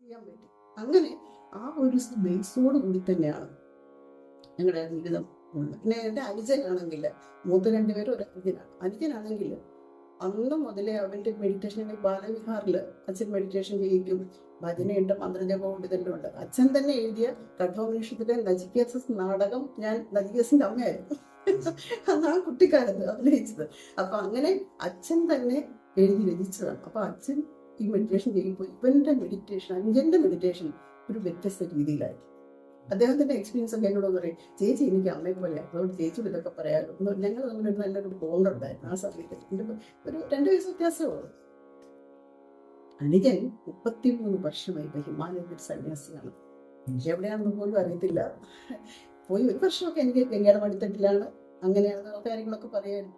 ചെയ്യാൻ പറ്റും. അങ്ങനെ ആ ഒരു ബേസോട് കൂടി തന്നെയാണ് ഞങ്ങളുടെ ജീവിതം ഉള്ളത്. പിന്നെ എൻ്റെ അനുജനാണെങ്കിൽ, മൂത്ത രണ്ടുപേരും ഒരു അനുജനാണെങ്കിൽ അന്ന് മുതലേ അവൻ്റെ മെഡിറ്റേഷൻ ബാലവിഹാറിൽ അച്ഛൻ മെഡിറ്റേഷൻ ചെയ്യിക്കും, ഭജനയുണ്ട്, മന്ത്രജപമുണ്ട്, ഇതെല്ലാം ഉണ്ട്. അച്ഛൻ തന്നെ എഴുതിയ കഠോപനിഷത്തിലെ നചികേതസ് നാടകം ഞാൻ നചികേതസിന്റെ അമ്മയായിരുന്നു അന്ന് ആ കുട്ടിക്കാലത്ത് അഭിനയിച്ചത്. അപ്പൊ അങ്ങനെ അച്ഛൻ തന്നെ എഴുതി രചിച്ചതാണ്. അപ്പൊ അച്ഛൻ ഈ മെഡിറ്റേഷൻ ചെയ്യുമ്പോൾ ഇവന്റെ മെഡിറ്റേഷൻ, അഞ്ചന്റെ മെഡിറ്റേഷൻ ഒരു വ്യത്യസ്ത രീതിയിലായി. അദ്ദേഹത്തിന്റെ എക്സ്പീരിയൻസ് ഒക്കെ എന്നോട് പറയും, ചേച്ചി എനിക്ക് അമ്മയെ പോലെയാണ്, അതുകൊണ്ട് ചേച്ചിയോട് ഇതൊക്കെ പറയാമല്ലോ. ഞങ്ങൾ തമ്മിലൊരു നല്ലൊരു ബോണ്ട് ഉണ്ടായിരുന്നു ആ സമയത്ത്. ഒരു 2 വയസ്സ് വ്യത്യാസമേ. അനുജൻ 33 വർഷമായി ഇപ്പൊ ഹിമാലയത്തിൽ സന്യാസിയാണ്. എവിടെയാണെന്ന് പോലും അറിയത്തില്ല. പോയി 1 വർഷമൊക്കെ എനിക്ക് ഗംഗയുടെ മടിത്തട്ടിലാണ്, അങ്ങനെയാണ് കാര്യങ്ങളൊക്കെ പറയായിരുന്നു.